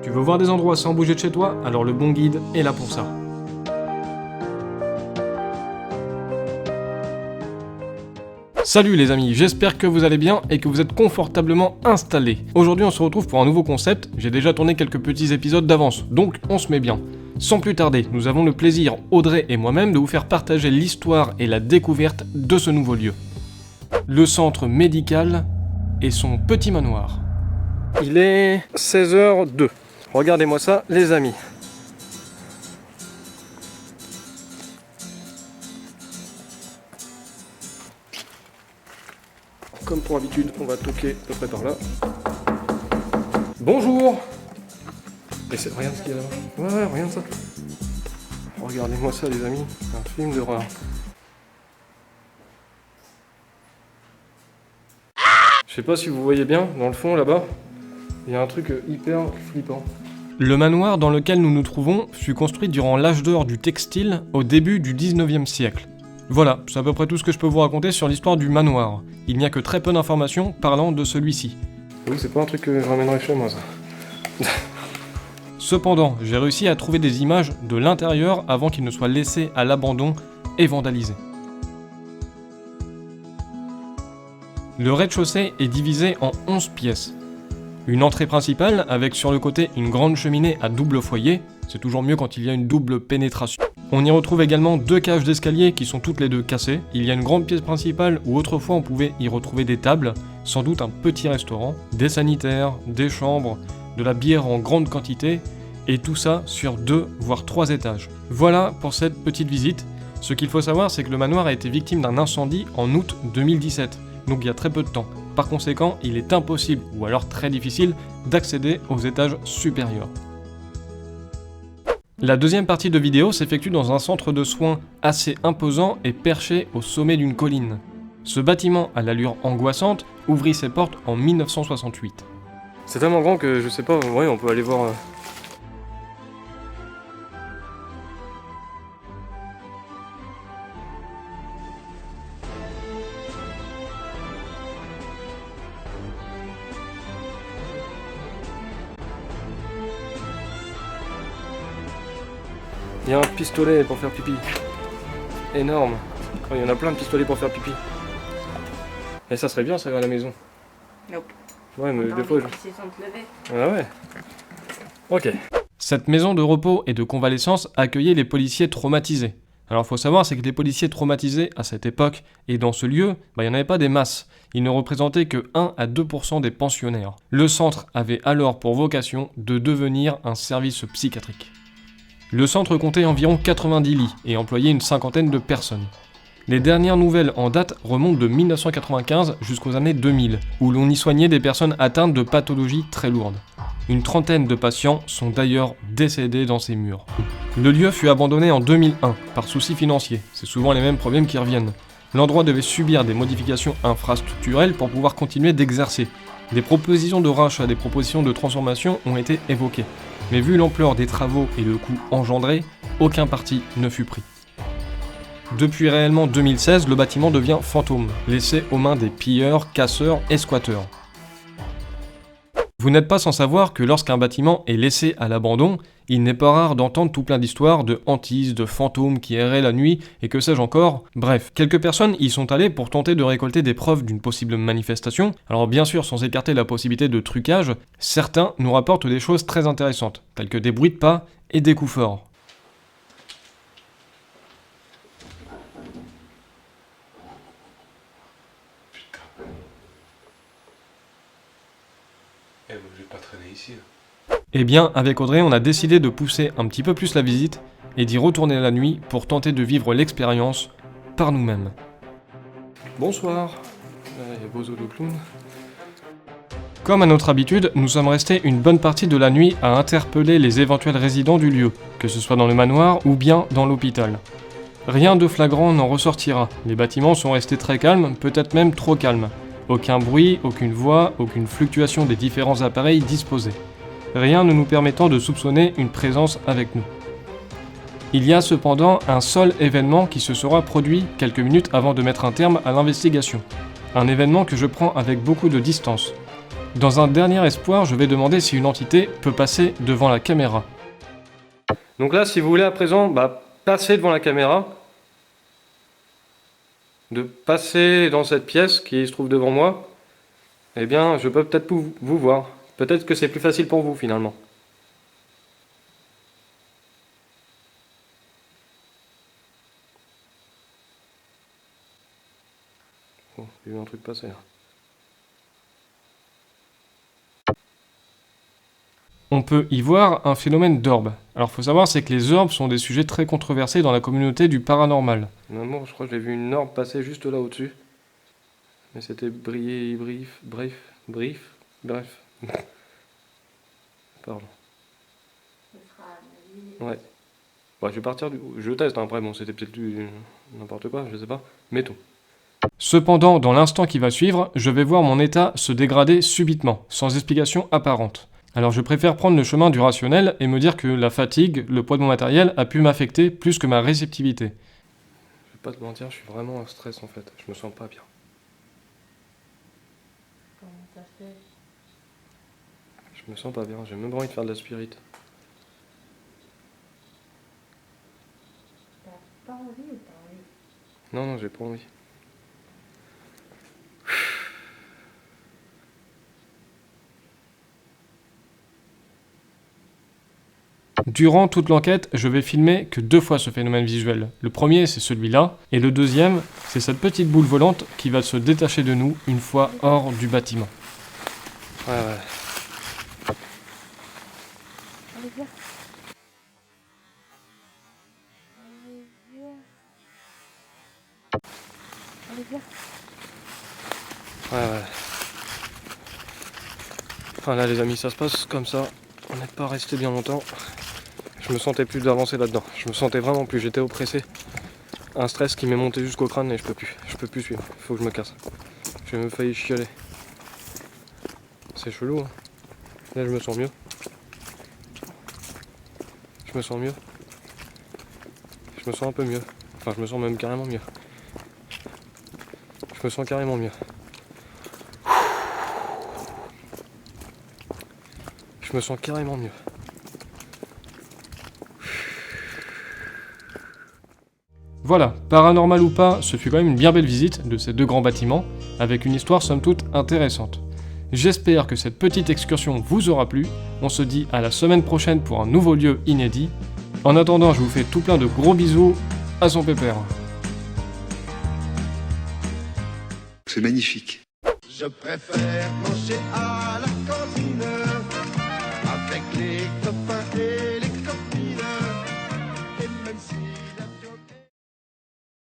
Tu veux voir des endroits sans bouger de chez toi? Alors le bon guide est là pour ça. Salut les amis, j'espère que vous allez bien et que vous êtes confortablement installés. Aujourd'hui on se retrouve pour un nouveau concept, j'ai déjà tourné quelques petits épisodes d'avance, donc on se met bien. Sans plus tarder, nous avons le plaisir, Audrey et moi-même, de vous faire partager l'histoire et la découverte de ce nouveau lieu. Le centre médical et son petit manoir. Il est 16h02. Regardez-moi ça les amis. Comme pour habitude, on va toquer à peu près par là. Bonjour! Regarde ce qu'il y a là-bas. Ouais, regarde ça. Regardez-moi ça les amis, un film d'horreur. Je sais pas si vous voyez bien, dans le fond là-bas, il y a un truc hyper flippant. Le manoir dans lequel nous nous trouvons fut construit durant l'âge d'or du textile au début du 19e siècle. Voilà, c'est à peu près tout ce que je peux vous raconter sur l'histoire du manoir. Il n'y a que très peu d'informations parlant de celui-ci. Oui, c'est pas un truc que je ramènerais chez moi ça. Cependant, j'ai réussi à trouver des images de l'intérieur avant qu'il ne soit laissé à l'abandon et vandalisé. Le rez-de-chaussée est divisé en 11 pièces. Une entrée principale avec sur le côté une grande cheminée à double foyer, c'est toujours mieux quand il y a une double pénétration. On y retrouve également deux cages d'escalier qui sont toutes les deux cassées. Il y a une grande pièce principale où autrefois on pouvait y retrouver des tables, sans doute un petit restaurant, des sanitaires, des chambres, de la bière en grande quantité, et tout ça sur 2 voire 3 étages. Voilà pour cette petite visite. Ce qu'il faut savoir, c'est que le manoir a été victime d'un incendie en août 2017, donc il y a très peu de temps. Par conséquent, il est impossible, ou alors très difficile, d'accéder aux étages supérieurs. La deuxième partie de vidéo s'effectue dans un centre de soins assez imposant et perché au sommet d'une colline. Ce bâtiment, à l'allure angoissante, ouvrit ses portes en 1968. C'est tellement grand que je sais pas, ouais, on peut aller voir... Il y a un pistolet pour faire pipi. Énorme. Oh, il y en a plein de pistolets pour faire pipi. Et ça serait bien ça à la maison. Nope. Ouais, mais des fois je... Sans te lever. Ah ouais. Ok. Cette maison de repos et de convalescence accueillait les policiers traumatisés. Alors faut savoir, c'est que les policiers traumatisés à cette époque et dans ce lieu, il n'y en avait pas des masses. Ils ne représentaient que 1 à 2% des pensionnaires. Le centre avait alors pour vocation de devenir un service psychiatrique. Le centre comptait environ 90 lits et employait une cinquantaine de personnes. Les dernières nouvelles en date remontent de 1995 jusqu'aux années 2000, où l'on y soignait des personnes atteintes de pathologies très lourdes. Une trentaine de patients sont d'ailleurs décédés dans ces murs. Le lieu fut abandonné en 2001 par soucis financiers, c'est souvent les mêmes problèmes qui reviennent. L'endroit devait subir des modifications infrastructurelles pour pouvoir continuer d'exercer. Des propositions de rachat, des propositions de transformation ont été évoquées. Mais vu l'ampleur des travaux et le coût engendré, aucun parti ne fut pris. Depuis réellement 2016, le bâtiment devient fantôme, laissé aux mains des pilleurs, casseurs et squatteurs. Vous n'êtes pas sans savoir que lorsqu'un bâtiment est laissé à l'abandon, il n'est pas rare d'entendre tout plein d'histoires de hantises, de fantômes qui erraient la nuit et que sais-je encore. Bref, quelques personnes y sont allées pour tenter de récolter des preuves d'une possible manifestation. Alors bien sûr, sans écarter la possibilité de trucage, certains nous rapportent des choses très intéressantes, telles que des bruits de pas et des coups forts. Je vais pas traîner ici. Eh bien, avec Audrey, on a décidé de pousser un petit peu plus la visite et d'y retourner la nuit pour tenter de vivre l'expérience par nous-mêmes. Bonsoir. Il y a Bozo le clown. Comme à notre habitude, nous sommes restés une bonne partie de la nuit à interpeller les éventuels résidents du lieu, que ce soit dans le manoir ou bien dans l'hôpital. Rien de flagrant n'en ressortira. Les bâtiments sont restés très calmes, peut-être même trop calmes. Aucun bruit, aucune voix, aucune fluctuation des différents appareils disposés. Rien ne nous permettant de soupçonner une présence avec nous. Il y a cependant un seul événement qui se sera produit quelques minutes avant de mettre un terme à l'investigation. Un événement que je prends avec beaucoup de distance. Dans un dernier espoir, je vais demander si une entité peut passer devant la caméra. Donc là, si vous voulez à présent, passer devant la caméra, de passer dans cette pièce qui se trouve devant moi, eh bien, je peux peut-être vous voir. Peut-être que c'est plus facile pour vous, finalement. Oh, j'ai vu un truc passer, là. On peut y voir un phénomène d'orbe. Alors, faut savoir, c'est que les orbes sont des sujets très controversés dans la communauté du paranormal. Maman, je crois que j'ai vu une orbe passer juste là au-dessus. Mais c'était bref. Pardon. Ouais. Bon, je vais partir du... Je teste, hein, après, bon, c'était peut-être n'importe quoi, je sais pas. Mettons. Cependant, dans l'instant qui va suivre, je vais voir mon état se dégrader subitement, sans explication apparente. Alors je préfère prendre le chemin du rationnel et me dire que la fatigue, le poids de mon matériel a pu m'affecter plus que ma réceptivité. Je vais pas te mentir, je suis vraiment en stress en fait, je me sens pas bien. Comment ça se fait? Je me sens pas bien, j'ai même pas envie de faire de la spirit. T'as pas envie ou t'as envie? Non, j'ai pas envie. Durant toute l'enquête, je vais filmer que 2 fois ce phénomène visuel. Le premier, c'est celui-là, et le deuxième, c'est cette petite boule volante qui va se détacher de nous une fois hors du bâtiment. Ouais. Allez, viens. Allez, viens. Ouais. Enfin là les amis, ça se passe comme ça. On n'est pas resté bien longtemps. Je me sentais plus d'avancer là-dedans. Je me sentais vraiment plus, j'étais oppressé. Un stress qui m'est monté jusqu'au crâne et je peux plus suivre. Faut que je me casse. J'ai même failli chialer. C'est chelou, hein. Là je me sens mieux. Je me sens un peu mieux. Enfin je me sens même carrément mieux. Je me sens carrément mieux. Je me sens carrément mieux. Voilà, paranormal ou pas, ce fut quand même une bien belle visite de ces 2 grands bâtiments, avec une histoire somme toute intéressante. J'espère que cette petite excursion vous aura plu, on se dit à la semaine prochaine pour un nouveau lieu inédit. En attendant, je vous fais tout plein de gros bisous, à son pépère. C'est magnifique. Je préfère manger à la cantine avec les copains.